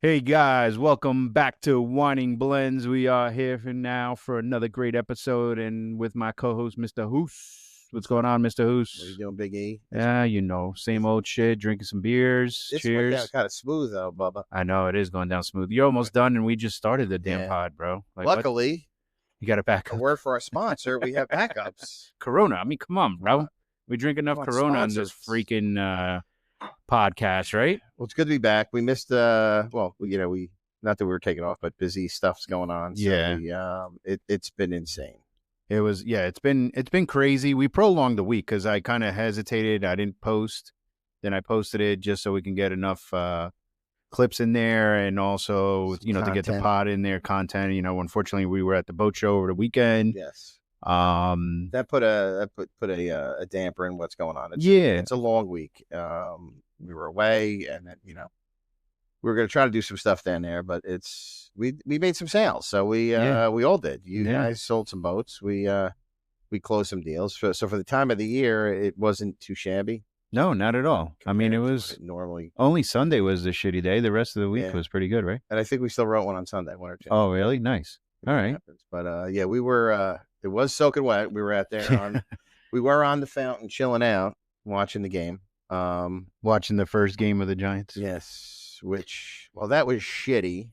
Hey guys, welcome back to Whining Blends. We are here for another great episode, and with my co-host, Mr. Hoos. What's going on, Mr. Hoos? What are you doing, Big E? Yeah, same old shit. Drinking some beers. This went down Cheers. kind of smooth, though, Bubba. I know it is going down smooth. You're almost done, and we just started the damn pod, bro. Like, luckily, you got it back. A word for our sponsor. We have backups. Corona. I mean, come on, bro. We drink enough Corona on this freaking podcast, right? Well, it's good to be back. We missed we not that we were taking off, but busy stuff's going on. So yeah, it's been insane. It's been crazy. We prolonged the week because I kind of hesitated. I didn't post. Then I posted it just so we can get enough clips in there, and also to get the pod in there, content. Unfortunately, we were at the boat show over the weekend. Yes. That put a damper in what's going on. It's a long week. We were away, and then we were going to try to do some stuff down there, but we made some sales, so we all did. You guys sold some boats. We closed some deals. So for the time of the year, it wasn't too shabby. No, not at all. I mean, it was normally only Sunday was the shitty day. The rest of the week was pretty good, right? And I think we still wrote one on Sunday, one or two. Oh, really? Nice. All right. But we were. It was soaking wet. We were out there we were on the fountain, chilling out, watching the game. Watching the first game of the Giants. Yes, that was shitty.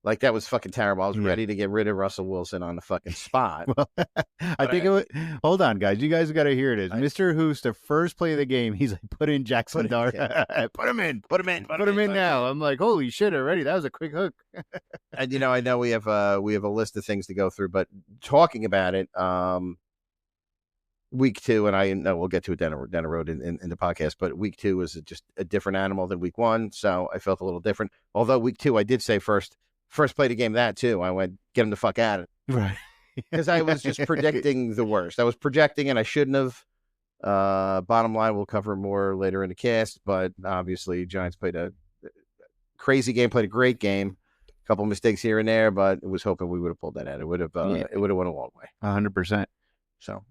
Like, that was fucking terrible. I was ready to get rid of Russell Wilson on the fucking spot. Well, I think it was. Hold on, guys. You guys got to hear this. Mr. Hoos, the first play of the game, he's like, put in Jackson Dart. Put him in now. I'm like, holy shit already. That was a quick hook. And, I know we have a list of things to go through, but talking about it, week 2, and I know we'll get to it down the road in the podcast, but week 2 was just a different animal than week 1, so I felt a little different. Although week 2, I did say first play the game that too. I went, get him the fuck out of it. Right. Because I was just predicting the worst. I was projecting, and I shouldn't have. Bottom line, we'll cover more later in the cast, but obviously Giants played a crazy game, played a great game. A couple mistakes here and there, but I was hoping we would have pulled that out. It would have went a long way. 100%. So,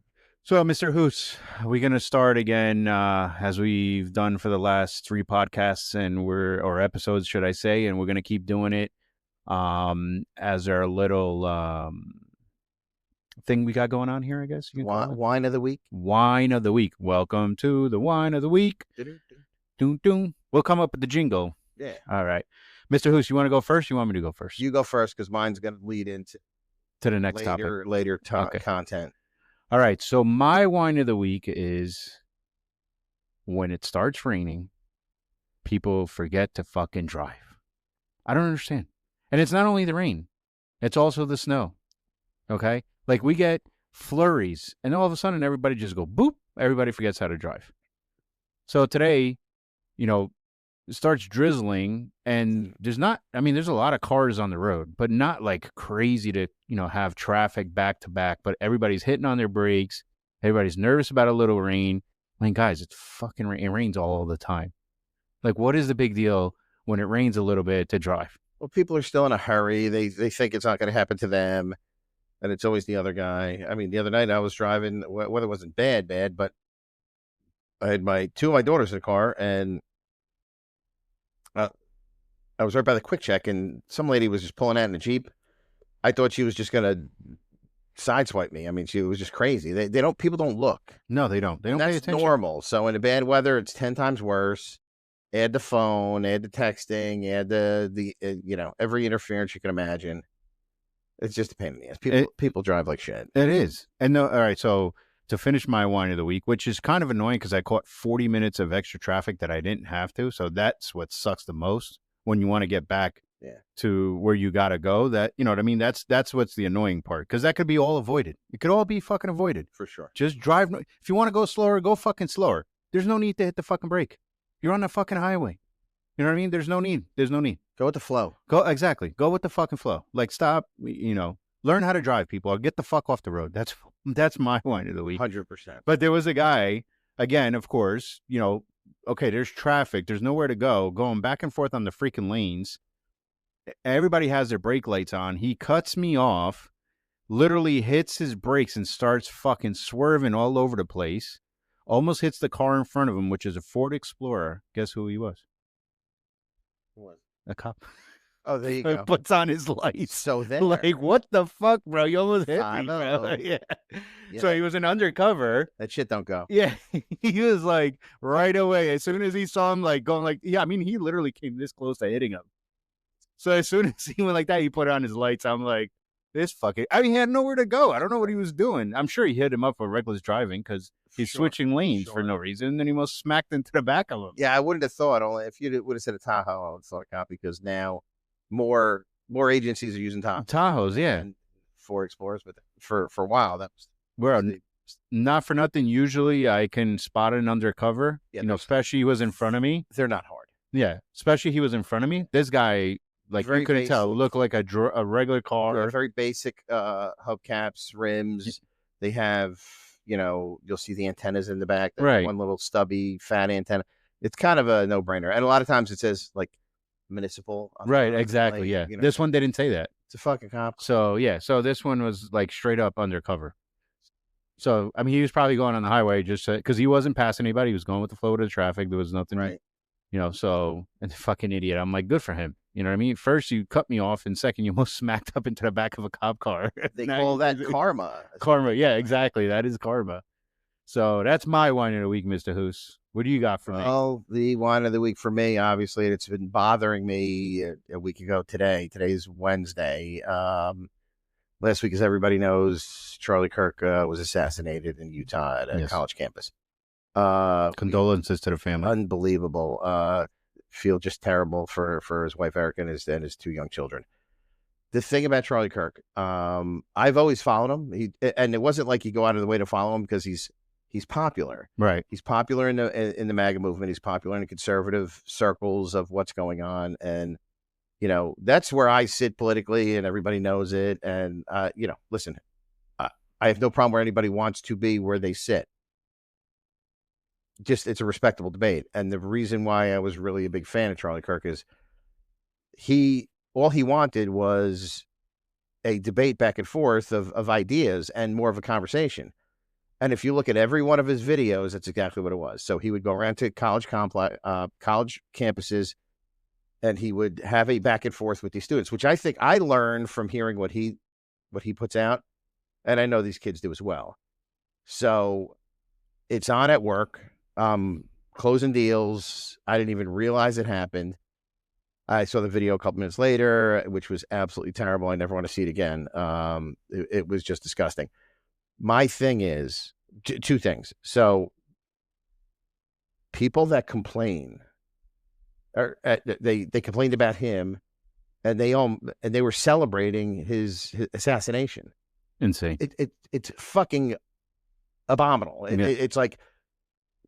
Mr. Hoos, we're going to start again as we've done for the last 3 podcasts or episodes, should I say, and we're going to keep doing it as our little thing we got going on here, I guess. Wine of the week. Wine of the week. Welcome to the Wine of the Week. Doom, doom. We'll come up with the jingle. Yeah. All right. Mr. Hoos, you want to go first? You want me to go first? You go first, because mine's going to lead into the next topic. Later content. All right. So my wine of the week is when it starts raining, people forget to fucking drive. I don't understand. And it's not only the rain. It's also the snow. Okay? Like, we get flurries, and all of a sudden everybody just go boop. Everybody forgets how to drive. So today, it starts drizzling, and there's a lot of cars on the road, but not like crazy to, have traffic back to back, but everybody's hitting on their brakes. Everybody's nervous about a little rain. I mean, guys, it's fucking rain. It rains all the time. Like, what is the big deal when it rains a little bit to drive? Well, people are still in a hurry. They think it's not going to happen to them, and it's always the other guy. I mean, the other night I was driving. Weather wasn't bad, but I had 2 of my daughters in the car, and I was right by the quick check, and some lady was just pulling out in a Jeep. I thought she was just going to sideswipe me. I mean, she was just crazy. People don't look. No, they don't. They don't pay attention. That's normal. So in the bad weather, it's 10 times worse. Add the phone, add the texting, add the every interference you can imagine. It's just a pain in the ass. People drive like shit. It is. And all right, so to finish my wine of the week, which is kind of annoying because I caught 40 minutes of extra traffic that I didn't have to. So that's what sucks the most when you want to get back to where you got to go. That, you know what I mean? That's what's the annoying part, because that could be all avoided. It could all be fucking avoided. For sure. Just drive. If you want to go slower, go fucking slower. There's no need to hit the fucking brake. You're on the fucking highway. You know what I mean? There's no need. Go with the flow. Exactly. Go with the fucking flow. Like, stop, learn how to drive, people, or get the fuck off the road. That's my wine of the week. 100%. But there was a guy, again, of course, okay, there's traffic. There's nowhere to go, going back and forth on the freaking lanes. Everybody has their brake lights on. He cuts me off, literally hits his brakes and starts fucking swerving all over the place. Almost hits the car in front of him, which is a Ford Explorer. Guess who he was? What? A cop. Oh, there you go. Puts on his lights. So there. Like, what the fuck, bro? You almost hit me, bro. Yeah. So he was an undercover. That shit don't go. Yeah. He was like right away. As soon as he saw him like going like, yeah, I mean, he literally came this close to hitting him. So as soon as he went like that, he put on his lights. I'm like, this fucking, I mean, he had nowhere to go. I don't know what he was doing. I'm sure he hit him up for reckless driving because he's switching lanes for no reason. And then he almost smacked into the back of him. Yeah, I wouldn't have thought. Only if you would have said a Tahoe, I would have thought cop, because now more agencies are using Tahoes, yeah. And Ford Explorers, but for a while that was. Well, not for nothing. Usually, I can spot an undercover. Yeah, especially he was in front of me. They're not hard. Yeah, especially he was in front of me. This guy, like, you couldn't tell, looked like a regular car. Very basic hubcaps, rims. They have, you'll see the antennas in the back. Right. One little stubby fat antenna. It's kind of a no-brainer, and a lot of times it says like municipal. Right. Exactly. Yeah. This one didn't say that. It's a fucking cop. So yeah. So this one was like straight up undercover. So I mean, he was probably going on the highway just because he wasn't passing anybody. He was going with the flow of the traffic. There was nothing. Right. So, and the fucking idiot. I'm like, good for him. You know what I mean? First, you cut me off, and second, you almost smacked up into the back of a cop car. They call that karma. Karma. Yeah, exactly. That is karma. So that's my wine of the week, Mr. Hoos. What do you got for me? Oh, the wine of the week for me, obviously, it's been bothering me a week ago today. Today's Wednesday. Last week, as everybody knows, Charlie Kirk was assassinated in Utah at a college campus. Condolences to the family. Unbelievable. Feel just terrible for his wife Erica and his two young children. The thing about Charlie Kirk, I've always followed him. And it wasn't like you go out of the way to follow him because he's popular. Right. He's popular in the MAGA movement. He's popular in the conservative circles of what's going on, and that's where I sit politically, and everybody knows it. And listen, I have no problem where anybody wants to be where they sit. Just it's a respectable debate. And the reason why I was really a big fan of Charlie Kirk is all he wanted was a debate back and forth of ideas and more of a conversation. And if you look at every one of his videos, that's exactly what it was. So he would go around to college campuses, and he would have a back and forth with these students, which I think I learned from hearing what he puts out. And I know these kids do as well. So it's on at work. Closing deals. I didn't even realize it happened. I saw the video a couple minutes later, which was absolutely terrible. I never want to see it again. It was just disgusting. My thing is two things. So people that complain, they complained about him, and they were celebrating his assassination. Insane. It's fucking abominable. It's like,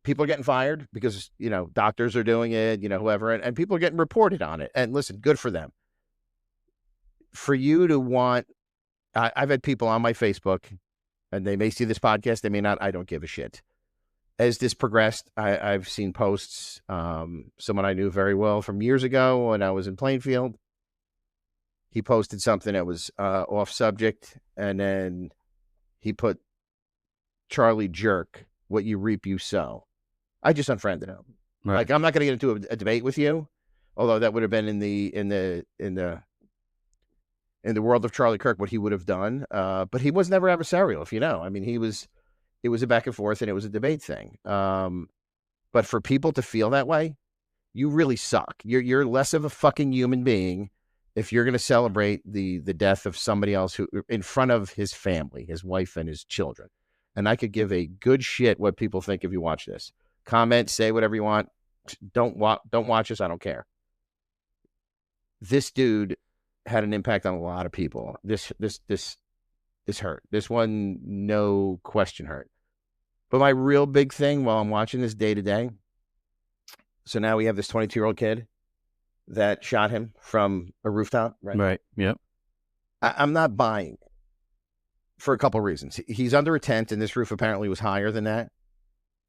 people are getting fired because, doctors are doing it, whoever, and people are getting reported on it. And listen, good for them. For you to want, I've had people on my Facebook, and they may see this podcast, they may not, I don't give a shit. As this progressed, I've seen posts, someone I knew very well from years ago when I was in Plainfield. He posted something that was off subject, and then he put, Charlie jerk, what you reap, you sow. I just unfriended him. Right. Like, I'm not going to get into a debate with you, although that would have been in the world of Charlie Kirk what he would have done. But he was never adversarial, if you know. I mean, it was a back and forth, and it was a debate thing. But for people to feel that way, you really suck. You're less of a fucking human being if you're going to celebrate the death of somebody else who in front of his family, his wife and his children. And I could give a good shit what people think if you watch this. Comment, say whatever you want. Don't watch this. I don't care. This dude had an impact on a lot of people. This hurt. This one, no question, hurt. But my real big thing while I'm watching this day to day. So now we have this 22-year-old kid that shot him from a rooftop. Right. Yep. I'm not buying it for a couple of reasons. He's under a tent, and this roof apparently was higher than that.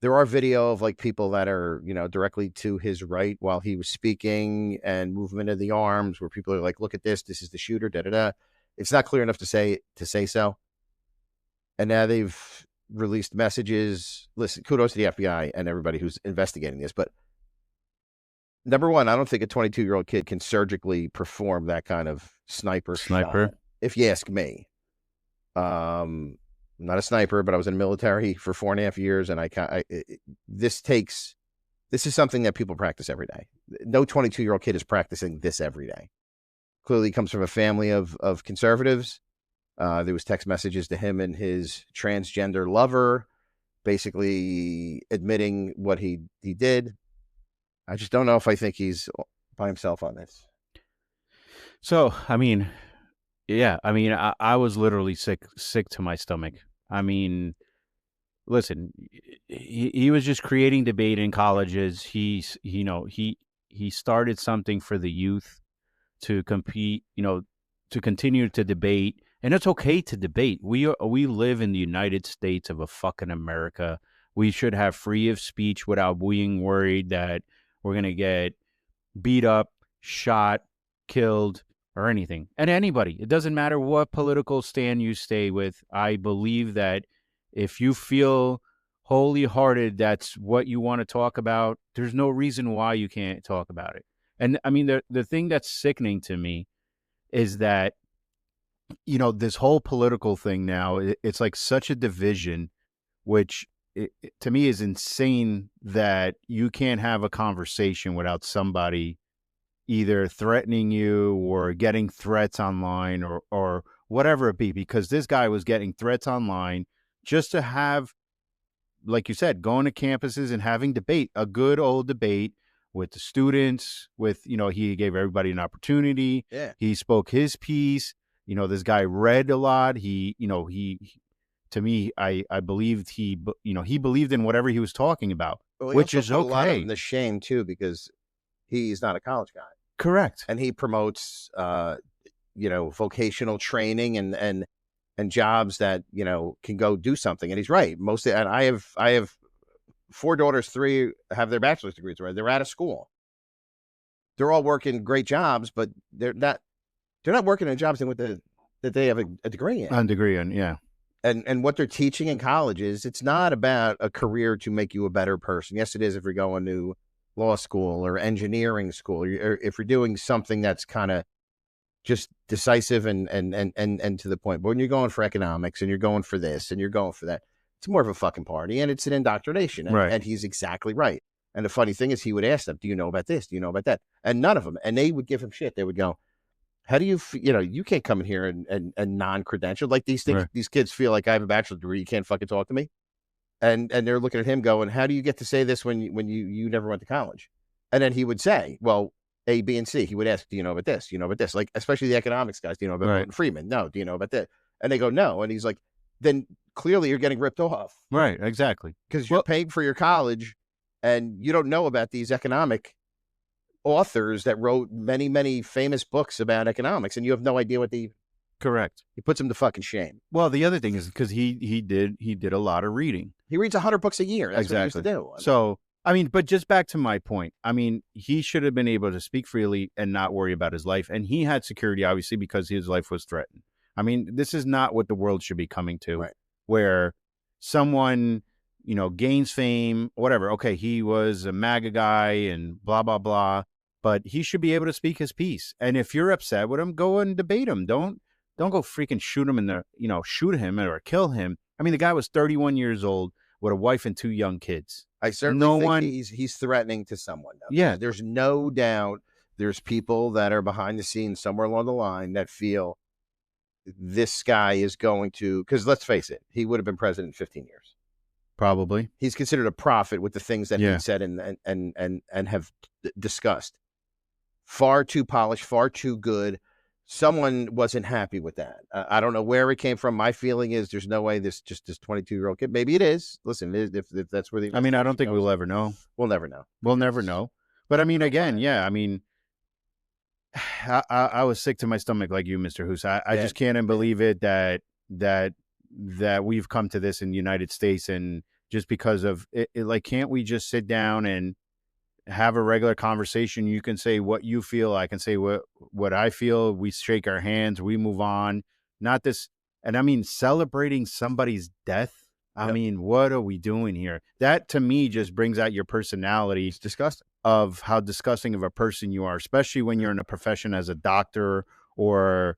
There are video of like people that are, directly to his right while he was speaking, and movement of the arms where people are like, look at this is the shooter, da-da-da. It's not clear enough to say so. And now they've released messages. Listen, kudos to the FBI and everybody who's investigating this, but Number one, I don't think a 22-year-old kid can surgically perform that kind of sniper shot, if you ask me. I'm not a sniper, but I was in the military for 4.5 years, and this is something that people practice every day. No 22-year-old kid is practicing this every day. Clearly comes from a family of conservatives. There was text messages to him and his transgender lover, basically admitting what he did. I just don't know if I think he's by himself on this. So, I mean, yeah, I mean, I was literally sick to my stomach. I mean, listen, he was just creating debate in colleges. He started something for the youth to compete, to continue to debate. And it's okay to debate. We live in the United States of a fucking America. We should have free of speech without being worried that we're going to get beat up, shot, killed, or anything. And anybody. It doesn't matter what political stand you stay with. I believe that if you feel wholehearted that's what you want to talk about, there's no reason why you can't talk about it. And I mean, the thing that's sickening to me is that, this whole political thing now, it's like such a division, which to me is insane that you can't have a conversation without somebody either threatening you or getting threats online or whatever it be, because this guy was getting threats online just to have, like you said, going to campuses and having debate, a good old debate with the students, with, he gave everybody an opportunity. Yeah. He spoke his piece. This guy read a lot. He to me, I believed he believed in whatever he was talking about, which is okay. A lot of the shame too, because he's not a college guy. Correct. And he promotes, vocational training and jobs that, can go do something. And he's right. Mostly. And I have 4 daughters, 3 have their bachelor's degrees, right? They're out of school. They're all working great jobs, but they're not working in jobs that they have a degree in. A degree in, yeah. And what they're teaching in college is, it's not about a career to make you a better person. Yes, it is if you're going to law school or engineering school, or if you're doing something that's kind of just decisive and to the point. But when you're going for economics and you're going for this and you're going for that, it's more of a fucking party, and it's an indoctrination. Right. And he's exactly right. And the funny thing is, he would ask them, do you know about this? Do you know about that? And none of them. And they would give him shit. They would go, how do you, you can't come in here and non-credentialed. Like these things, right. These kids feel like I have a bachelor's degree. You can't fucking talk to me. And they're looking at him going, how do you get to say this when you never went to college? And then he would say, well, A, B, and C. He would ask, do you know about this? Do you know about this? Like, especially the economics guys, do you know about Milton Friedman? No. Do you know about that? And they go, no. And he's like, then clearly you're getting ripped off. Right, exactly. Because you're paying for your college and you don't know about these economic authors that wrote many, many famous books about economics, and you have no idea what they... Correct. He puts him to fucking shame. Well, the other thing is because he did a lot of reading. He reads 100 books a year. That's what he used to do. So, I mean, but just back to my point. I mean, he should have been able to speak freely and not worry about his life. And he had security, obviously, because his life was threatened. I mean, this is not what the world should be coming to, right. Where someone, gains fame, whatever. Okay, he was a MAGA guy and blah, blah, blah. But he should be able to speak his piece. And if you're upset with him, go and debate him. Don't go freaking shoot him shoot him or kill him. I mean, the guy was 31 years old with a wife and 2 young kids. I certainly think he's threatening to someone. Though. Yeah. There's no doubt there's people that are behind the scenes somewhere along the line that feel this guy is going to, because let's face it, he would have been president in 15 years. Probably. He's considered a prophet with the things that he said and have discussed. Far too polished, far too good. Someone wasn't happy with that. I don't know where it came from. My feeling is there's no way this 22-year-old kid. Maybe it is. Listen, if that's where the... I mean, I don't think we'll ever know. We'll never know. We'll never know. But I mean, again, yeah. I mean, I was sick to my stomach like you, Mr. Hoos. I just can't believe it that we've come to this in the United States, and just because of it, like, can't we just sit down and have a regular conversation? You can say what you feel. I can say what I feel. We shake our hands. We move on. Not this. And I mean, celebrating somebody's death. I mean, what are we doing here? That to me just brings out your personality. It's disgusting. of how disgusting of a person you are, especially when you're in a profession as a doctor or,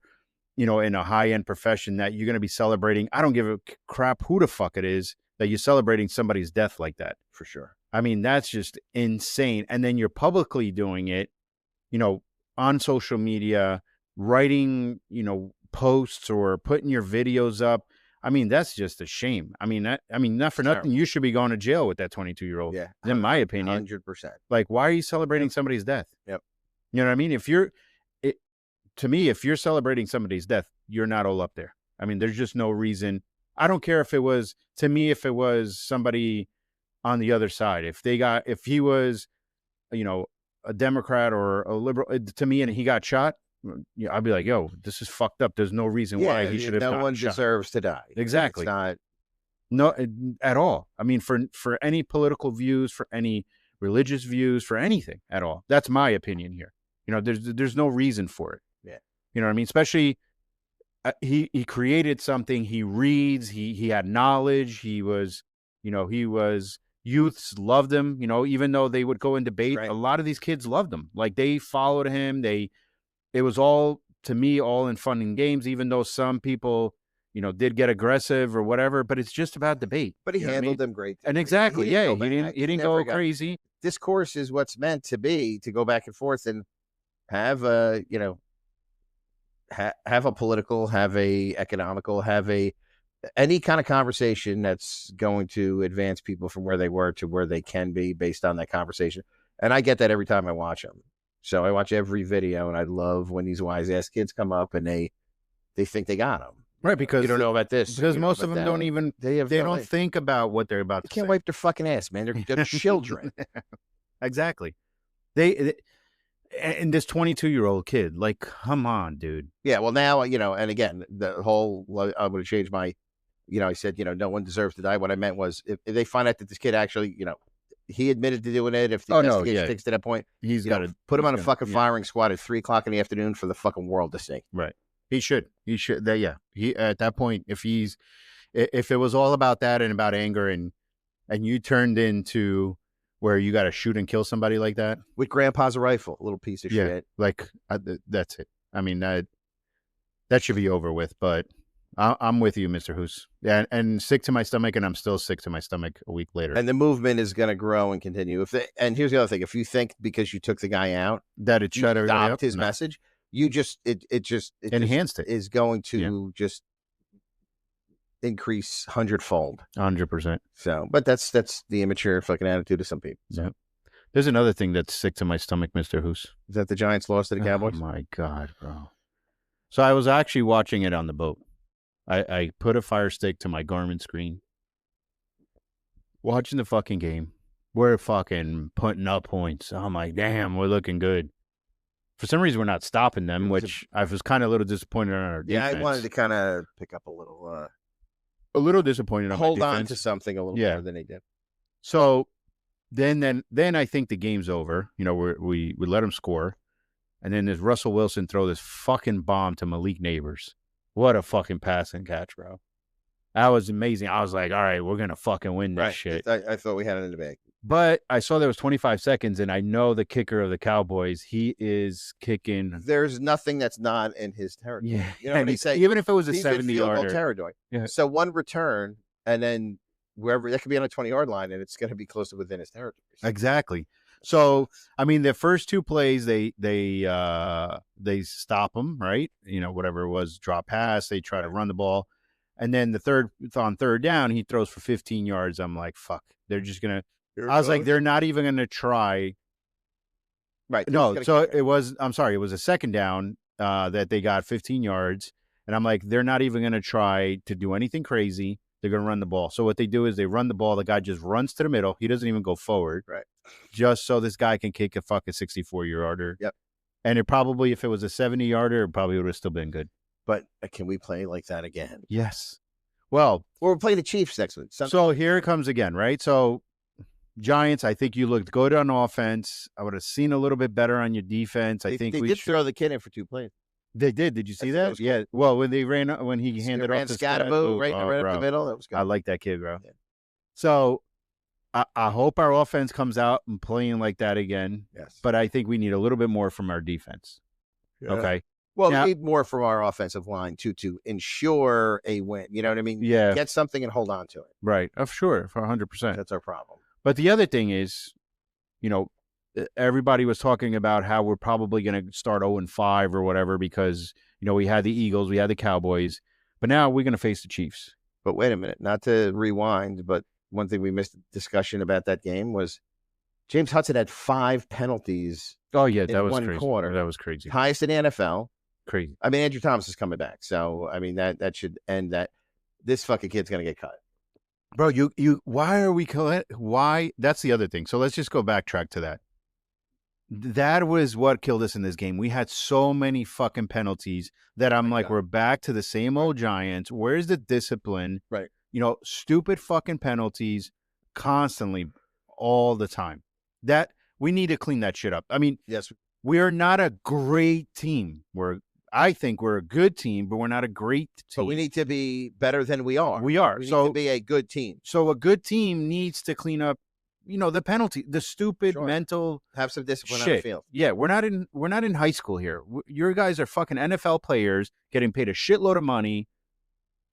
you know, in a high-end profession that you're going to be celebrating. I don't give a crap who the fuck it is that you're celebrating somebody's death like that. For sure. I mean, that's just insane. And then you're publicly doing it, you know, on social media, writing, you know, posts or putting your videos up. I mean, that's just a shame. I mean, not for nothing, you should be going to jail with that 22-year-old. Yeah. In my opinion. 100%. Like, why are you celebrating somebody's death? Yep. You know what I mean? To me, if you're celebrating somebody's death, you're not all up there. I mean, there's just no reason. I don't care if it was somebody on the other side. If he was, you know, a Democrat or a liberal, to me, and he got shot, I'd be like, yo, this is fucked up. There's no reason why he should have gotten shot. No one deserves to die. Exactly. It's not. No, at all. I mean, for any political views, for any religious views, for anything at all. That's my opinion here. You know, there's no reason for it. Yeah. You know what I mean? Especially he created something. He reads. He had knowledge. He was youths loved him. You know, even though they would go in debate, a lot of these kids loved him. Like, they followed him. It was all, to me, all in fun and games, even though some people, you know, did get aggressive or whatever, but it's just about debate. But he handled them great. And exactly. He didn't go crazy. Discourse is what's meant to be, to go back and forth and have a, you know, have a political, have a economical, have any kind of conversation that's going to advance people from where they were to where they can be based on that conversation. And I get that every time I watch them. So I watch every video, and I love when these wise ass kids come up and they think they got them. Right, because you don't know about this. Because most of them don't even they don't think about what they're about to say. They can't wipe their fucking ass, man. They're children. Exactly. And this 22-year-old kid, like, come on, dude. Yeah, well, now, you know, and again, the whole, I'm going to change my, you know, I said, you know, no one deserves to die. What I meant was, if they find out that this kid actually, you know, he admitted to doing it, if the investigation takes to that point, he's got to put him on a fucking firing squad at 3:00 in the afternoon for the fucking world to see. Right. He should. He at that point, if it was all about that and about anger and you turned into where you got to shoot and kill somebody like that with grandpa's rifle, a little piece of shit. Like, that's it. I mean, that should be over with. But I'm with you, Mr. Hoos. Yeah, and sick to my stomach, and I'm still sick to my stomach a week later. And the movement is going to grow and continue. And here's the other thing: if you think because you took the guy out that it shut stopped his message, you just it enhanced it. Is going to just increase 100-fold. 100%. So, but that's the immature fucking attitude of some people. So. Yeah. There's another thing that's sick to my stomach, Mr. Hoos. Is that the Giants lost to the Cowboys? Oh my God, bro. So I was actually watching it on the boat. I put a Fire Stick to my Garmin screen, watching the fucking game. We're fucking putting up points. I'm like, damn, we're looking good. For some reason, we're not stopping them, which I was kind of a little disappointed on our defense. Yeah, I wanted to kind of pick up a little disappointed on hold my defense. On to something a little more than they did. So then I think the game's over. You know, we let them score. And then there's Russell Wilson throw this fucking bomb to Malik Neighbors. What a fucking pass and catch, bro. That was amazing. I was like, all right, we're going to fucking win this shit. I thought we had it in the bag. But I saw there was 25 seconds, and I know the kicker of the Cowboys, he is kicking. There's nothing that's not in his territory. Yeah. You know what they say? Even if it was a 70-yarder. territory. Yeah. So one return, and then wherever, that could be on a 20-yard line, and it's going to be close to within his territory. Exactly. So, I mean, the first two plays, they stop them, right? You know, whatever it was, drop pass, they try to run the ball. And then on third down, he throws for 15 yards. I'm like, fuck, they're just going to, I was like, they're not even going to try. Right. No, so it was a second down that they got 15 yards. And I'm like, they're not even going to try to do anything crazy. They're going to run the ball. So what they do is they run the ball. The guy just runs to the middle. He doesn't even go forward. Right. Just so this guy can kick a fucking 64-yarder. Yep. And it probably, if it was a 70-yarder, it probably would have still been good. But can we play like that again? Yes. Well, we're playing the Chiefs next week. So here it comes again, right? So Giants, I think you looked good on offense. I would have seen a little bit better on your defense. I think they did throw the kid in for 2 plays. They did. Did you see that? Yeah. Well, when he handed off to Scatterbo right up the middle, that was good. I like that kid, bro. Yeah. So I hope our offense comes out and playing like that again. Yes. But I think we need a little bit more from our defense. Yeah. Okay. Well, we need more from our offensive line to ensure a win. You know what I mean? Yeah. Get something and hold on to it. Right. Sure. For 100%. That's our problem. But the other thing is, everybody was talking about how we're probably going to start 0-5 or whatever because, we had the Eagles, we had the Cowboys, but now we're going to face the Chiefs. But wait a minute, not to rewind, but one thing we missed discussion about that game was James Hudson had 5 penalties. Oh, yeah, that was one crazy. quarter. That was crazy. Highest in the NFL. Crazy. I mean, Andrew Thomas is coming back. So, I mean, that should end that. This fucking kid's going to get cut. Bro, why are we, why? That's the other thing. So let's just go backtrack to that. That was what killed us in this game. We had so many fucking penalties that I'm like, we're back to the same old Giants. Where's the discipline? Right. Stupid fucking penalties constantly all the time. That we need to clean that shit up. I mean, yes, we're not a great team. I think we're a good team, but we're not a great team. But we need to be better than we are. We are. We need to be a good team. So a good team needs to clean up, the penalty, the stupid mental have some discipline shit. On the field. Yeah, we're not in high school here. Your guys are fucking NFL players getting paid a shitload of money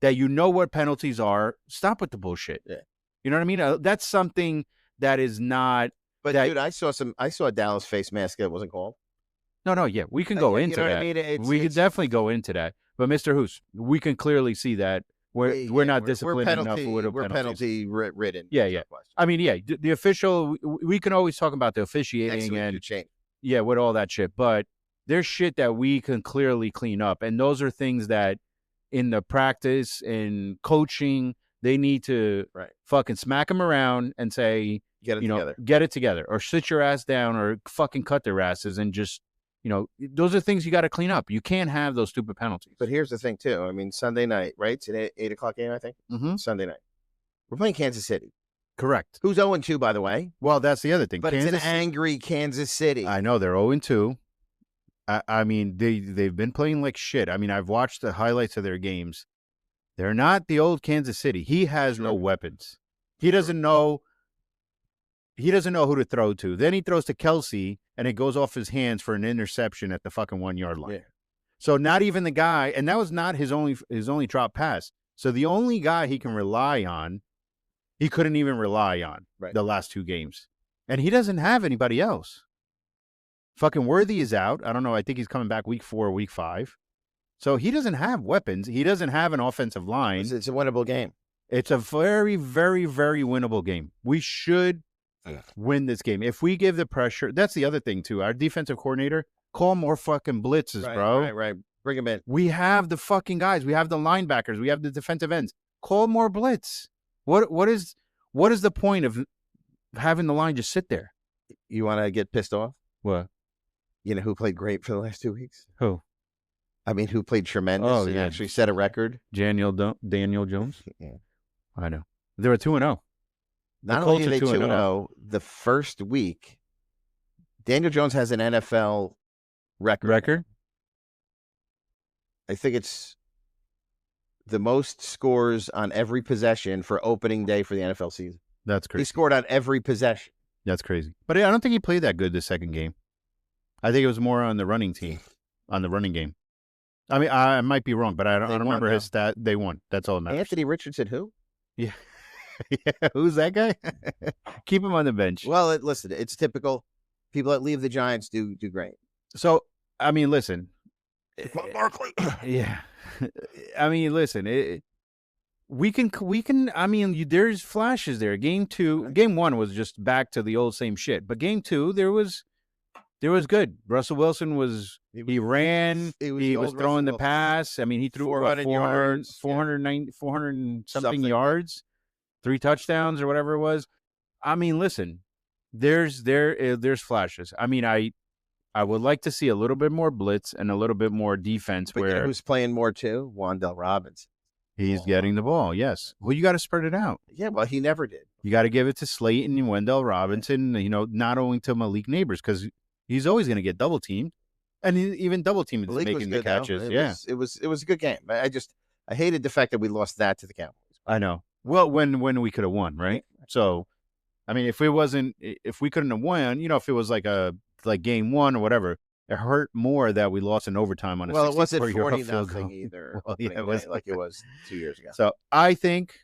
that what penalties are. Stop with the bullshit. Yeah. You know what I mean? That's something that is not. But dude, I saw a Dallas face mask that wasn't called. No, yeah, we can go into that. I mean? We could definitely go into that. But Mr. Hoos, we can clearly see that we're not disciplined enough. We're penalty ridden. Yeah. I mean, yeah, the official. We can always talk about the officiating and with all that shit. But there's shit that we can clearly clean up, and those are things that in the practice and coaching they need to fucking smack them around and say, get it together, or sit your ass down, or fucking cut their asses and just. Those are things you got to clean up. You can't have those stupid penalties. But here's the thing, too. I mean, Sunday night, right? It's an 8 o'clock game, I think. Mm-hmm. Sunday night. We're playing Kansas City. Correct. Who's 0-2, by the way? Well, that's the other thing. But it's an angry Kansas City. I know. They're 0-2. I mean, they've been playing like shit. I mean, I've watched the highlights of their games. They're not the old Kansas City. He has no weapons. He doesn't know who to throw to. Then he throws to Kelsey, and it goes off his hands for an interception at the fucking 1-yard line. Yeah. So not even the guy, and that was not his only drop pass. So the only guy he can rely on, he couldn't even rely on the last 2 games. And he doesn't have anybody else. Fucking Worthy is out. I don't know. I think he's coming back week 4, week 5. So he doesn't have weapons. He doesn't have an offensive line. It's a winnable game. It's a very, very, very winnable game. We should win this game. If we give the pressure, that's the other thing too. Our defensive coordinator, call more fucking blitzes, bro. Right. Bring them in. We have the fucking guys. We have the linebackers. We have the defensive ends. Call more blitz. What is the point of having the line just sit there? You want to get pissed off? What? You know who played great for the last 2 weeks? Who? I mean, who played tremendous and actually set a record? Daniel Jones. Yeah. I know. They were 2-0. Not only are they 2-0, the first week, Daniel Jones has an NFL record. I think it's the most scores on every possession for opening day for the NFL season. That's crazy. He scored on every possession. That's crazy. But I don't think he played that good the second game. I think it was more on the running team, on the running game. I mean, I might be wrong, but I don't remember his stat. They won. That's all that matters. Anthony Richardson, who? Yeah. Yeah, who's that guy? Keep him on the bench. Well, listen, it's typical. People that leave the Giants do great. So, I mean, listen. Barkley. Yeah. I mean, listen. We can. I mean, there's flashes there. Game 1 was just back to the old same shit. But game 2, there was good. Russell Wilson he ran. He was throwing the pass. I mean, he threw 400 something yards. 3 touchdowns or whatever it was. I mean, listen, there's flashes. I mean, I would like to see a little bit more blitz and a little bit more defense. But who's playing more too? Wan'Dale Robinson. He's getting the ball, yes. Well, you got to spread it out. Yeah, well, he never did. You got to give it to Slayton and Wan'Dale Robinson, not only to Malik Neighbors, because he's always going to get double teamed. And even double teamed is making the catches. It was a good game. I hated the fact that we lost that to the Cowboys. I know. Well, when we could have won, right? So, I mean, if we couldn't have won, if it was like game 1 or whatever, it hurt more that we lost in overtime on a 64-yard field goal. Well, it wasn't 40-0 either. Well, yeah, like it was 2 years ago. So I think,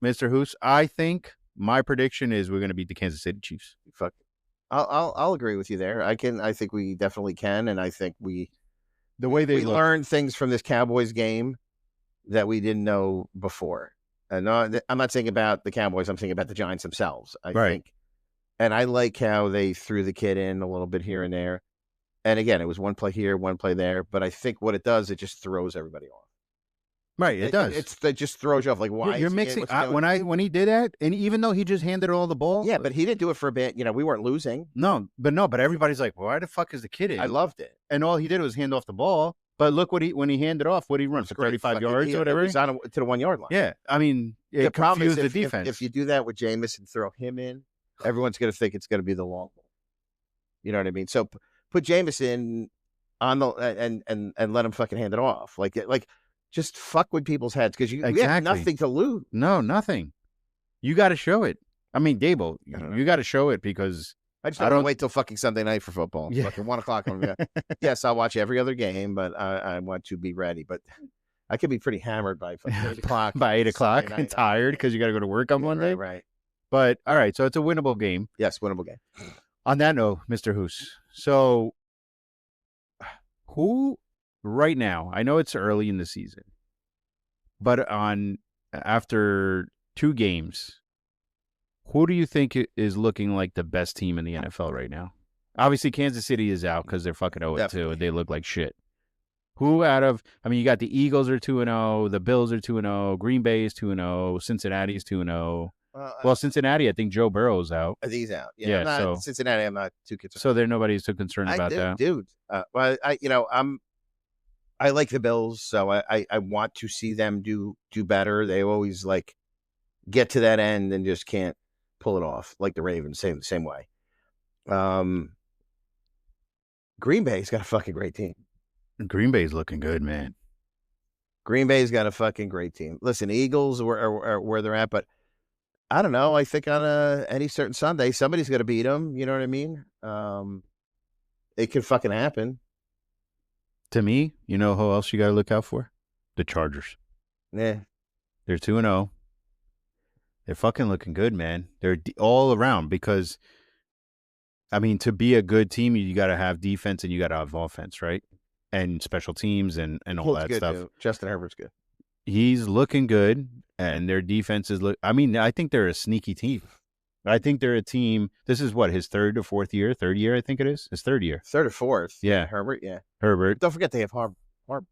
Mr. Hoos, my prediction is we're going to beat the Kansas City Chiefs. Fuck. I'll agree with you there. I think we definitely can, and I think we learned things from this Cowboys game that we didn't know before. And I'm not saying about the Cowboys. I'm saying about the Giants themselves. I think, and I like how they threw the kid in a little bit here and there. And again, it was one play here, one play there. But I think what it does, it just throws everybody off. Right, it does. It just throws you off. Like, why? You're mixing. When he did that, and even though he just handed all the ball. Yeah, but he didn't do it for a bit. We weren't losing. No, but everybody's like, well, why the fuck is the kid in? I loved it. And all he did was hand off the ball. But look when he handed off, what he run for 35 yards or whatever? He's to the 1 yard line. Yeah, I mean, it confused the defense. If you do that with Jameis and throw him in, everyone's going to think it's going to be the long ball. You know what I mean? So put Jameis in on the and let him fucking hand it off. Like just fuck with people's heads because you have nothing to lose. No, nothing. You got to show it. I mean, Dable, you got to show it because. I just don't wait till fucking Sunday night for football. Yeah. Fucking 1 o'clock. Yes, I'll watch every other game, but I want to be ready. But I could be pretty hammered by 8 o'clock. By 8 o'clock and tired because you got to go to work on Monday. Right. But all right, so it's a winnable game. Yes, winnable game. On that note, Mr. Hoos, so who right now? I know it's early in the season, but after 2 games. Who do you think is looking like the best team in the NFL right now? Obviously, Kansas City is out because they're fucking 0-2 and they look like shit. You got the Eagles are 2-0, the Bills are 2-0, Green Bay is 2-0, Cincinnati is 2-0. Well, Cincinnati, I think Joe Burrow's out. He's out. Yeah, Cincinnati, I'm not too concerned. So nobody's too concerned about that. Dude, I like the Bills, so I want to see them do better. They always get to that end and just can't pull it off, like the Ravens, same way. Green Bay's got a fucking great team. Green Bay's looking good, man. Green Bay's got a fucking great team. Listen, Eagles are where they're at, but I don't know. I think on any certain Sunday, somebody's going to beat them. You know what I mean? It could fucking happen. To me, you know who else you got to look out for? The Chargers. Yeah. They're 2-0. They're fucking looking good, man. They're all around because, I mean, to be a good team, you got to have defense and you got to have offense, right? And special teams and all that stuff. Dude. Justin Herbert's good. He's looking good, and their defense is I mean, I think they're a sneaky team. I think they're a team. This is what, his third year, I think it is. His third year. Third or fourth. Yeah. Herbert, yeah. Herbert. Don't forget they have Harbaugh.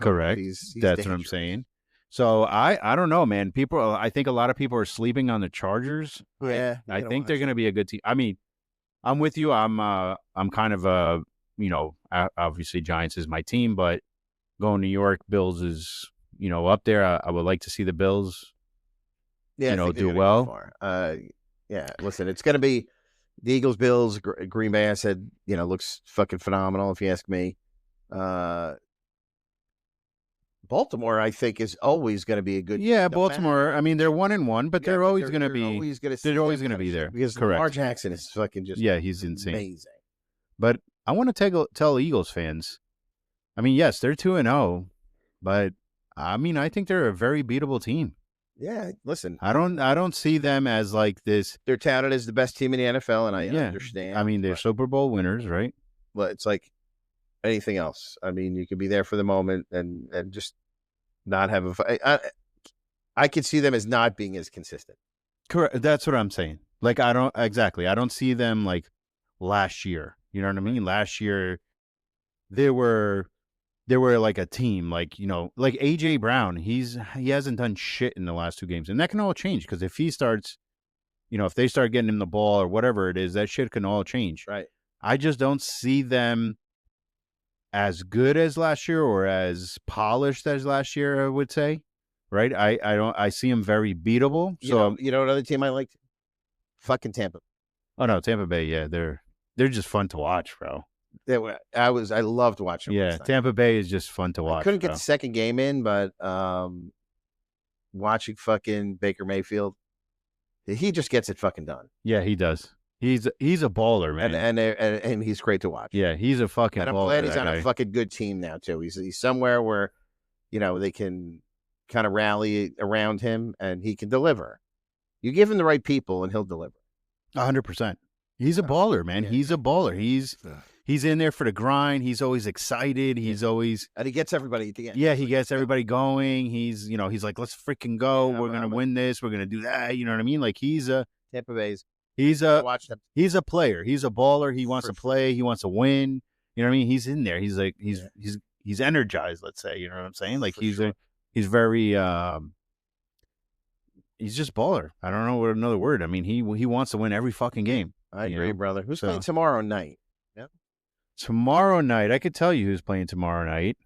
Correct. He's That's dangerous. What I'm saying. So I don't know, man. I think a lot of people are sleeping on the Chargers. Yeah, I think they're going to be a good team. I mean, I'm with you. I'm kind of obviously Giants is my team, but going New York, Bills is up there. I would like to see the Bills, do well. Yeah, listen, it's going to be the Eagles, Bills, Green Bay. I said, looks fucking phenomenal if you ask me. Baltimore, I think, is always going to be a good. Yeah, Baltimore. I mean, they're 1-1, but they're always going to be. They're always going to be there because correct. Lamar Jackson is fucking just. Yeah, he's insane. Amazing. But I want to tell Eagles fans. I mean, yes, they're 2-0, but I mean, I think they're a very beatable team. Yeah, listen, I don't see them as like this. They're touted as the best team in the NFL, and I understand. I mean, they're Super Bowl winners, right? But it's like anything else. I mean, you could be there for the moment and just not have I could see them as not being as consistent. Correct. That's what I'm saying. Like, I don't see them like last year. You know what I mean? Last year, they were like a team, like AJ Brown. He hasn't done shit in the last 2 games, and that can all change because if he starts, if they start getting him the ball or whatever it is, that shit can all change. Right. I just don't see them as good as last year or as polished as last year, I would say. Right? I see them very beatable. So another team I liked? Fucking Tampa. Oh no, Tampa Bay, yeah. They're just fun to watch, bro. I loved watching them. Yeah, Tampa Bay is just fun to watch. I couldn't get the second game in, but watching fucking Baker Mayfield, He just gets it fucking done. Yeah, he does. He's a baller, man, and he's great to watch. Yeah, he's a fucking. And I'm baller, glad he's on a fucking good team now too. He's somewhere where, they can kind of rally around him and he can deliver. You give him the right people and he'll deliver. 100%. He's a baller, man. Yeah. He's a baller. He's in there for the grind. He's always excited. He's always, and he gets everybody at the end. Yeah, he gets everybody going. He's like, let's freaking go. We're gonna win this. We're gonna do that. You know what I mean? Like he's a Tampa Bay's. He's a player. He's a baller. He wants to play. He wants to win. You know what I mean? He's in there. He's like he's energized. Let's say. You know what I'm saying? Like he's very he's just baller. I don't know what another word. I mean, he wants to win every fucking game. I agree, brother. Who's playing tomorrow night? Yeah. Tomorrow night, I could tell you who's playing tomorrow night.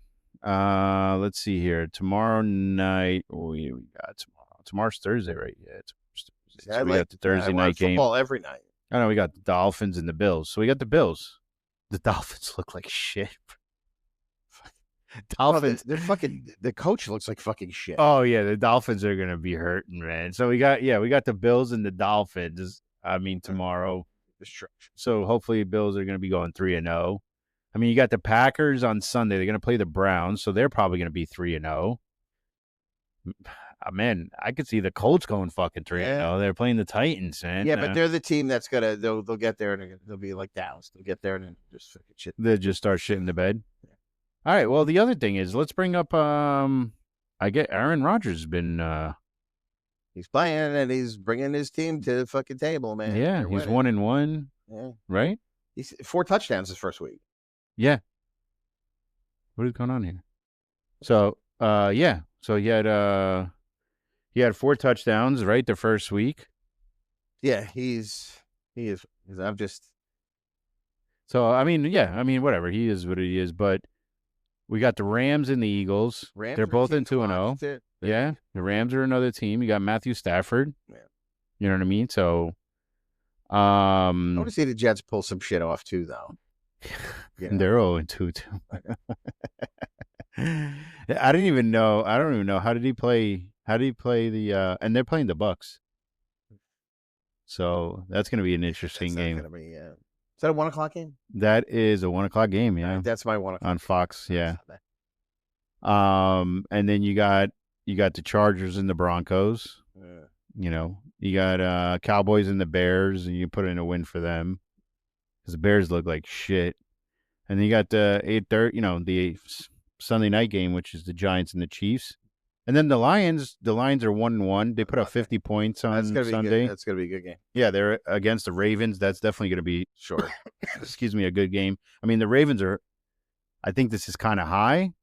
Let's see here. Tomorrow night, we got tomorrow. Tomorrow's Thursday, right? Yeah, it's Thursday. So we got the Thursday night game. Football every night. I know we got the Dolphins and the Bills. So we got the Bills. The Dolphins look like shit. Dolphins. They're fucking. The coach looks like fucking shit. Oh yeah, the Dolphins are gonna be hurting, man. So we got the Bills and the Dolphins. I mean tomorrow. Destruction. So hopefully Bills are gonna be going 3-0. I mean you got the Packers on Sunday. They're gonna play the Browns, so they're probably gonna be 3-0. Man, I could see the Colts going fucking 3-0. Yeah. They're playing the Titans, man. Yeah, but they're the team that's gonna they'll get there and they'll be like Dallas. They'll get there and then just fucking shit. They'll just start shitting the bed. Yeah. All right. Well, the other thing is, let's bring up. I get Aaron Rodgers has been. He's playing and he's bringing his team to the fucking table, man. Yeah, he's 1-1. Yeah, right. He's 4 touchdowns his first week. Yeah. What is going on here? So, yeah. So he had 4 touchdowns, right, the first week. Yeah, he is. I'm just. So I mean, yeah, I mean, whatever. He is what he is, but. We got the Rams and the Eagles. They're both in 2-0. Yeah, the Rams are another team. You got Matthew Stafford. Yeah. You know what I mean? So, I want to see the Jets pull some shit off too, though. Yeah. They're 0-2 too. I don't even know. How did he play the? And they're playing the Bucks. So that's going to be an interesting game. Gonna be, Is that a 1:00 game? That is a 1:00 game, yeah. That's my 1:00 on Fox, yeah. And then you got the Chargers and the Broncos. Yeah. You know, you got Cowboys and the Bears, and you put in a win for them because the Bears look like shit. And then you got the 8:30, the Sunday night game, which is the Giants and the Chiefs. And then the Lions are 1-1. They put up 50 points on Sunday. That's going to be a good game. Yeah, they're against the Ravens. That's definitely going to be, excuse me, a good game. I mean, the Ravens I think this is kind of high,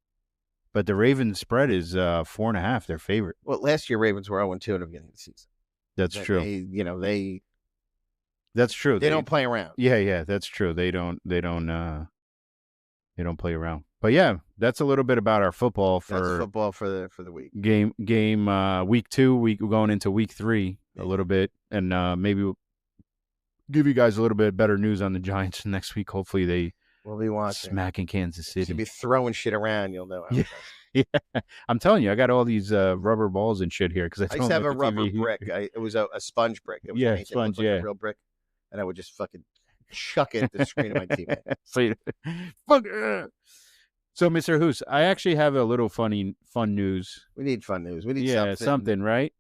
but the Ravens spread is 4.5. Their favorite. Well, last year Ravens were 0-2 at the beginning of the season. That's true. That's true. They don't play around. Yeah, that's true. They don't play around. But yeah, that's a little bit about our football for the week. Game week 2, we're going into week 3 a little bit, and maybe we'll give you guys a little bit better news on the Giants next week. Hopefully we'll be watching smacking Kansas City. You'll be throwing shit around, you'll know. Yeah, I'm telling you, I got all these rubber balls and shit here because I used to have a rubber brick. It was a sponge brick. It was sponge, a real brick, and I would just fucking chuck it at the screen of my TV. Fuck. So, Mr. Hoos, I actually have a little fun news. We need fun news. We need something, right?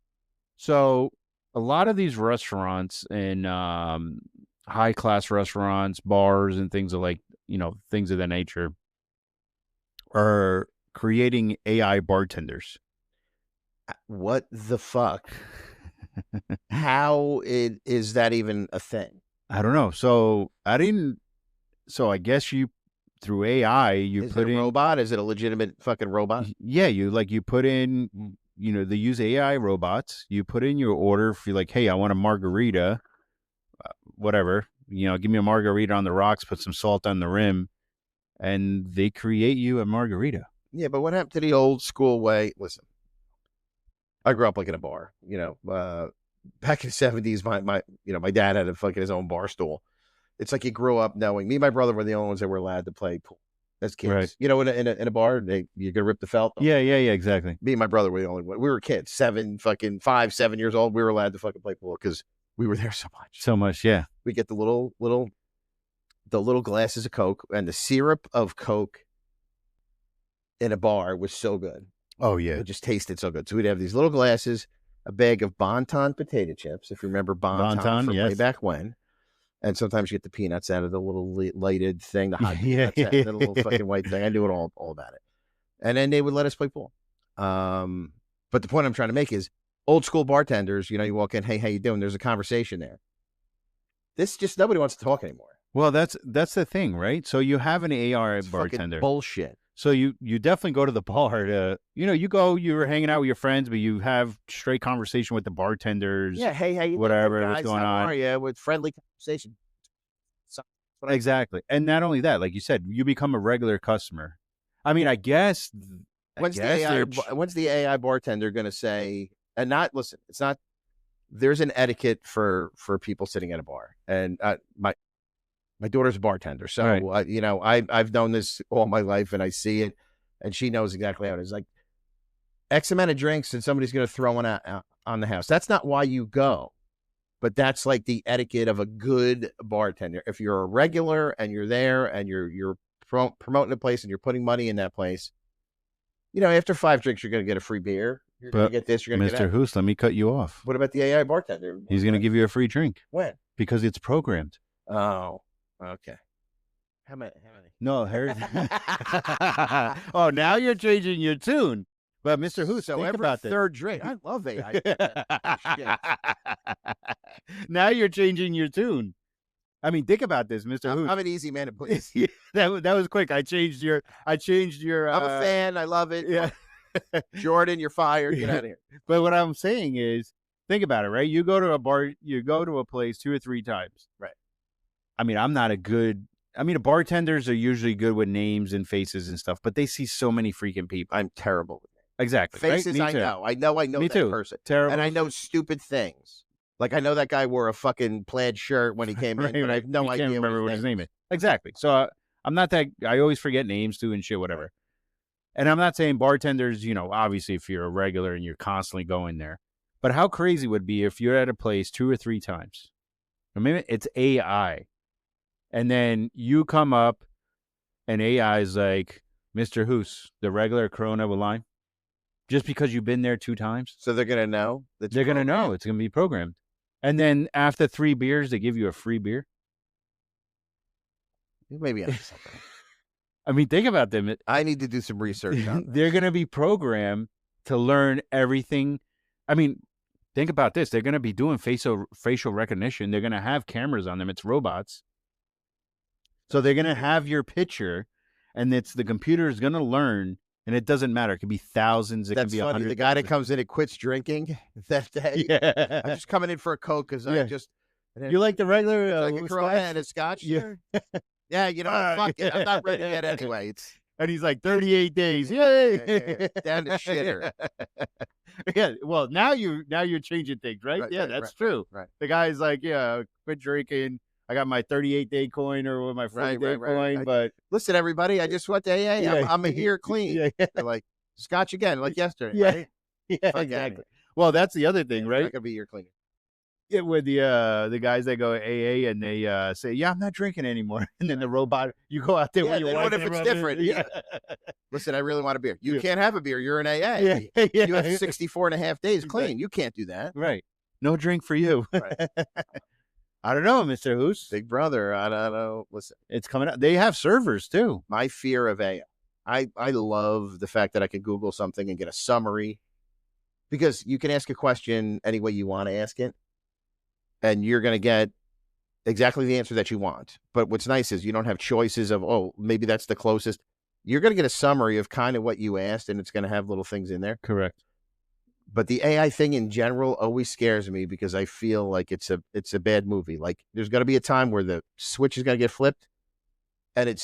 So, a lot of these restaurants and high-class restaurants, bars, and things of things of that nature are creating AI bartenders. What the fuck? How is that even a thing? I don't know. So, I guess through AI, is put in a robot. Is it a legitimate fucking robot? Yeah, you put in, they use AI robots. You put in your order. If you're like, hey, I want a margarita, whatever. Give me a margarita on the rocks. Put some salt on the rim, and they create you a margarita. Yeah, but what happened to the old school way? Listen, I grew up like in a bar. Back in the 70s, my dad had his own bar stool. It's like you grew up knowing me and my brother were the only ones that were allowed to play pool. as kids. You know, in a bar, you're gonna rip the felt off. Yeah, exactly. Me and my brother were the only one. We were kids, 7 years old. We were allowed to fucking play pool because we were there so much. So much, yeah. We get the little glasses of Coke, and the syrup of Coke in a bar was so good. Oh yeah, it just tasted so good. So we'd have these little glasses, a bag of Bonton potato chips, if you remember Bonton from way back when. And sometimes you get the peanuts out of the little lighted thing, the hot peanuts, the little fucking white thing. I knew it all about it. And then they would let us play pool. But the point I'm trying to make is old school bartenders, you know, you walk in, hey, how you doing? There's a conversation there. This just nobody wants to talk anymore. Well, that's the thing, right? So you have an AI bartender. Bullshit. So you definitely go to the bar to, you know, you're hanging out with your friends, but you have straight conversation with the bartenders. Yeah, hey, how you whatever, doing, what's going on? How are you? With friendly conversation. Exactly. And not only that, like you said, you become a regular customer. I mean, I guess. When's the AI bartender going to say, and not, listen, it's not, there's an etiquette for people sitting at a bar. And my daughter's a bartender. So, right. You know, I've known this all my life and I see it, and she knows exactly how it is. Like X amount of drinks and somebody's going to throw one out on the house. That's not why you go, but that's like the etiquette of a good bartender. If you're a regular and you're there and you're promoting a place and you're putting money in that place, you know, after 5 drinks, you're going to get a free beer. You're going to get this. You're going to get Mr. Hoos, let me cut you off. What about the AI bartender? He's going to give you a free drink. When? Because it's programmed. Oh, okay. How many? No, oh, now you're changing your tune. But Mr. Hoos, so think every about third drink. I love AI. Now you're changing your tune. I mean, think about this, Mr. Hoos. I'm an easy man to please. that was quick. I changed your. I'm a fan. I love it. Yeah. Jordan, you're fired. Get out of here. But what I'm saying is, think about it, right? You go to a bar, you go to a place 2 or 3 times. Right. I mean, the bartenders are usually good with names and faces and stuff, but they see so many freaking people. I'm terrible with names. Exactly. Faces, right? I know Me that too. person. Terrible. And I know stupid things. Like I know that guy wore a fucking plaid shirt when he came in, but I have no idea. Can't remember what his name is. Exactly. So I'm not that. I always forget names too and shit, whatever. And I'm not saying bartenders, you know, obviously if you're a regular and you're constantly going there, but how crazy would it be if you're at a place 2 or 3 times? I mean, it's AI. And then you come up and AI is like, Mr. Hoos, the regular Corona with lime, just because you've been there 2 times. So they're going to know? They're going to know. It's going to be programmed. And then after 3 beers, they give you a free beer. Maybe I'm something. I mean, think about them. I need to do some research on this. They're going to be programmed to learn everything. I mean, think about this. They're going to be doing facial recognition. They're going to have cameras on them. It's robots. So they're going to have your picture, and the computer is going to learn, and it doesn't matter. It could be thousands. It could be 100. The guy that comes in and quits drinking that day. Yeah. I'm just coming in for a Coke because I just. You like the regular like a Corona and a Scotch? Yeah. Yeah, you know, fuck it. I'm not ready yet anyway. And he's like, 38 days. Yay! Down to shitter. Yeah, well, now you're changing things, right? Yeah, that's true. Right. The guy's like, yeah, quit drinking. I got my 38-day coin or my 40-day coin, but listen, everybody, I just went to AA. Yeah. I'm here clean. Yeah. They're like Scotch again, like yesterday. Yeah, right? Yeah, exactly. Well, that's the other thing, right? Not gonna be your cleaner. Yeah, with the guys that go AA and they say, yeah, I'm not drinking anymore, and then the robot, you go out there with your wife. What if it's different? Yeah. Listen, I really want a beer. You can't have a beer. You're an AA. Yeah. You have 64 and a half days clean. You can't do that. Right. No drink for you. Right. I don't know, Mr. Hoos. Big brother. I don't know. Listen, it's coming out. They have servers too. My fear of AI. I love the fact that I can Google something and get a summary, because you can ask a question any way you want to ask it, and you're going to get exactly the answer that you want. But what's nice is you don't have choices of, oh, maybe that's the closest. You're going to get a summary of kind of what you asked, and it's going to have little things in there. Correct. But the AI thing in general always scares me because I feel like it's a bad movie. Like there's going to be a time where the switch is going to get flipped, and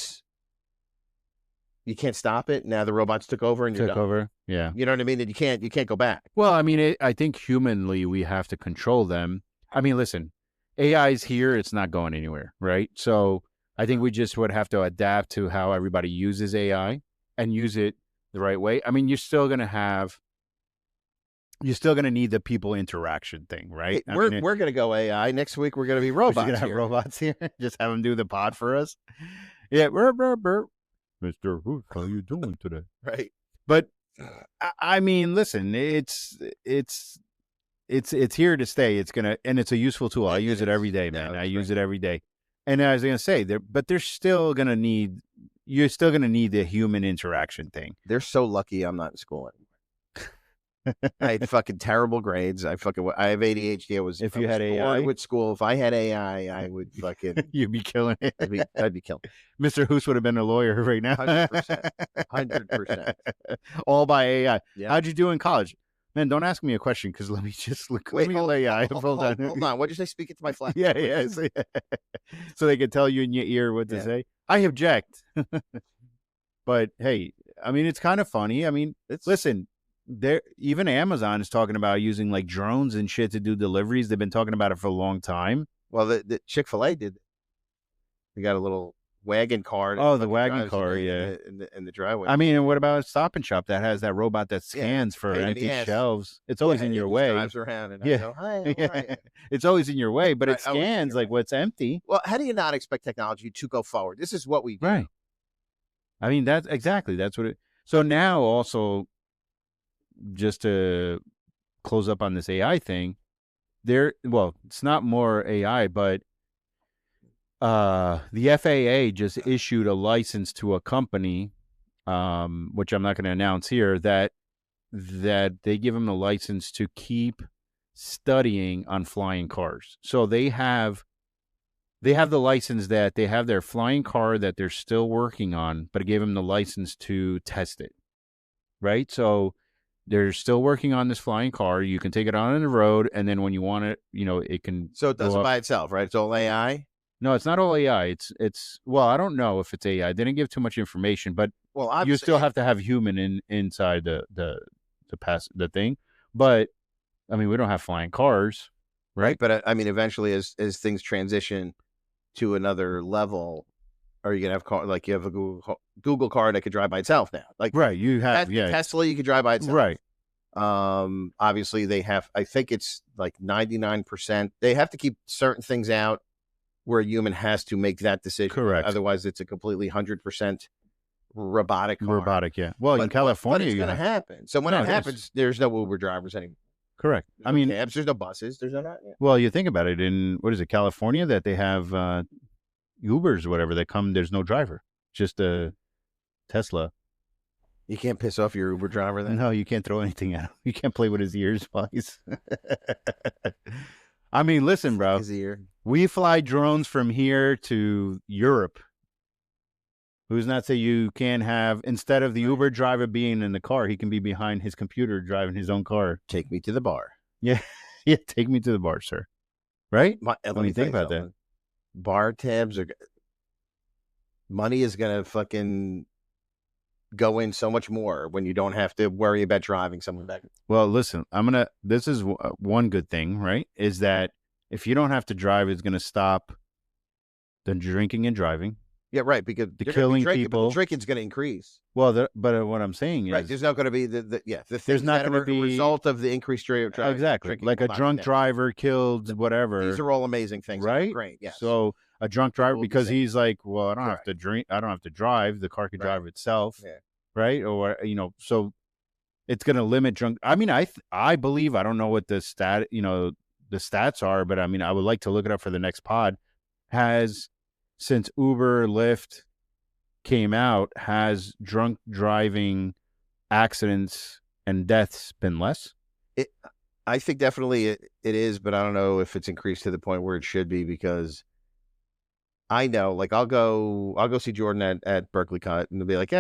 you can't stop it. Now the robots took over and you're done. Over. Yeah. You know what I mean? And you can't go back. Well, I mean, I think humanly we have to control them. I mean, listen, AI's here. It's not going anywhere, right? So I think we just would have to adapt to how everybody uses AI and use it the right way. I mean, you're still going to need the people interaction thing, right? Hey, we're going to go AI. Next week, we're going to be robots. We're going to have robots here. Just have them do the pod for us. Yeah. Burr, burr, burr. Mr. Who, how you doing today? Right. But I mean, listen, it's here to stay. It's gonna, and it's a useful tool. I use it every day, man. I use it every day. And I was gonna say, you're still gonna need the human interaction thing. They're so lucky I'm not in school anymore. I had fucking terrible grades. I have ADHD. If you had AI with school, if I had AI, I would fucking you'd be killing it. I'd be killing it. Mr. Hoos would have been a lawyer right now. 100%. All by AI. Yeah. How'd you do in college? Man, don't ask me a question because let me just look. Wait, hold AI. Hold on. What'd you say? Speak it to my flash. Yeah. So they can tell you in your ear what to say. I object. But hey, I mean, it's kind of funny. I mean, listen, even Amazon is talking about using like drones and shit to do deliveries. They've been talking about it for a long time. Well, the Chick-fil-A did. We got a little wagon car. Oh, the wagon car, in the driveway. I mean, and what about a Stop and Shop that has that robot that scans for empty shelves? It's always in your way. Drives around and I go, hi, how are you? It's always in your way, but it scans like what's empty. Well, how do you not expect technology to go forward? This is what we do. Right. I mean, that's what it. So now also, just to close up on this AI thing, it's not more AI, but the FAA just issued a license to a company, which I'm not going to announce here, that they give them a license to keep studying on flying cars. So they have the license that they have their flying car that they're still working on, but it gave them the license to test it. Right? So they're still working on this flying car. You can take it on the road, and then when you want it, it can. So it does it by itself, right? It's all AI? No, it's not all AI. It's well, I don't know if it's AI. They didn't give too much information, but you still have to have human inside the thing. But I mean, we don't have flying cars, right? But I mean, eventually, as things transition to another level, are you gonna have car like you have a Google car that could drive by itself now? Like right, you have Tesla, you could drive by itself, right? Obviously, they have. I think it's like 99%. They have to keep certain things out where a human has to make that decision. Correct. Otherwise, it's a completely 100% robotic car. Robotic, yeah. Well, in California, but it's going to happen. So when it happens, there's no Uber drivers anymore. Correct. There's no cabs, there's no buses. There's no that. Yeah. Well, you think about it. In what is it, California, that they have Ubers or whatever that come. There's no driver, just a Tesla. You can't piss off your Uber driver then? No, you can't throw anything at him. You can't play with his ears, please. I mean, listen, bro. We fly drones from here to Europe. Who's not say you can't have, instead of the Uber driver being in the car, he can be behind his computer driving his own car. Take me to the bar. Yeah. Yeah, take me to the bar, sir. Right? When you think about that. Bar tabs are... Money is going to fucking go in so much more when you don't have to worry about driving someone back. Well, listen, this is one good thing, right? Is that if you don't have to drive, it's going to stop the drinking and driving. Yeah, right. Because the killing people, the drinking's going to increase. Well, but what I'm saying is, right. There's not going to be there's not going to be a result of the increased rate of driving. Exactly, like a drunk driver killed, whatever. These are all amazing things, right? Great. Yes. So a drunk driver because he's like, well, I don't have to drink, I don't have to drive. The car can drive itself. Yeah. Right. Or, so it's going to limit drunk. I mean, I believe, I don't know what the stats are, but I mean, I would like to look it up for the next pod. Since Uber, Lyft came out, has drunk driving accidents and deaths been less? I think definitely it is, but I don't know if it's increased to the point where it should be, because I know, like, I'll go see Jordan at Berkeley Cut, and they'll be like,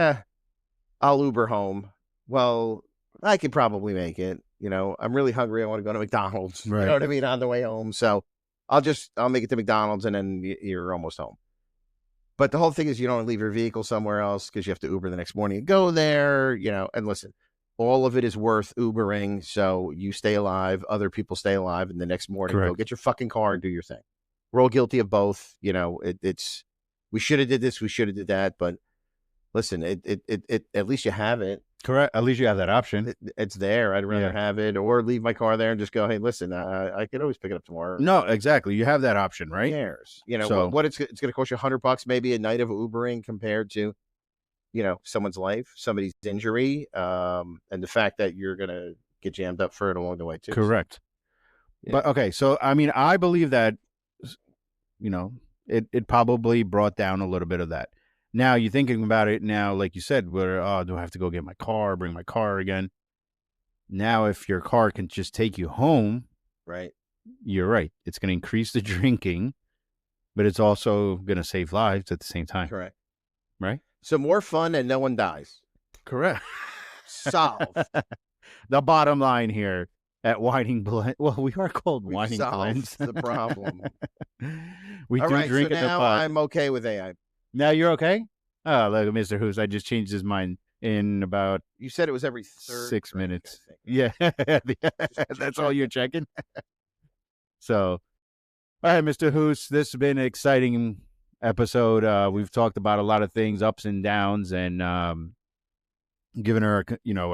I'll Uber home. Well, I could probably make it. I'm really hungry. I want to go to McDonald's. Right. You know what I mean? On the way home. So I'll make it to McDonald's, and then you're almost home. But the whole thing is you don't leave your vehicle somewhere else because you have to Uber the next morning and go there, and listen, all of it is worth Ubering. So you stay alive, other people stay alive, and the next morning, go get your fucking car and do your thing. We're all guilty of both. It's we should have did this, we should have did that. But listen, it at least you have it. Correct. At least you have that option. It's there. I'd rather have it, or leave my car there and just go, hey, listen, I could always pick it up tomorrow. No, exactly. You have that option, right? Who cares? You know, what it's going to cost you $100 maybe a night of Ubering compared to, you know, someone's life, somebody's injury, and the fact that you're going to get jammed up for it along the way too. Correct. Yeah. But okay, so I mean, I believe that, you know, it probably brought down a little bit of that. Now you're thinking about it now, like you said, where, do I have to go get my car, bring my car again? Now, if your car can just take you home, right? You're right. It's going to increase the drinking, but it's also going to save lives at the same time. Correct. Right? So more fun and no one dies. Correct. Solve. The bottom line here at Whining Blend. Well, we are called Whining Blends. The problem. We All do right, drink so at the now pot. I'm okay with AI. Now you're okay? Oh, look at Mr. Hoos. I just changed his mind in about... You said it was every 6 minutes. Yeah. That's all you're checking? So, all right, Mr. Hoos, this has been an exciting episode. We've talked about a lot of things, ups and downs, and giving our, you know,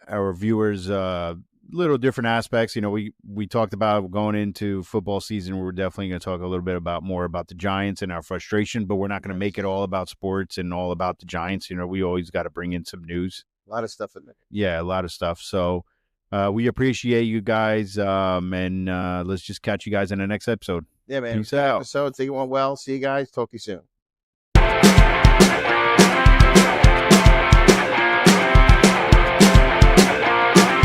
our viewers little different aspects. You know, we talked about going into football season. We're definitely going to talk a little bit more about the Giants and our frustration, but we're not going to make it all about sports and all about the Giants. You know, we always got to bring in some news. A lot of stuff in there. Yeah, a lot of stuff. So we appreciate you guys, and let's just catch you guys in the next episode. Yeah, man. Peace out. Episode. Think it went well. See you guys. Talk to you soon.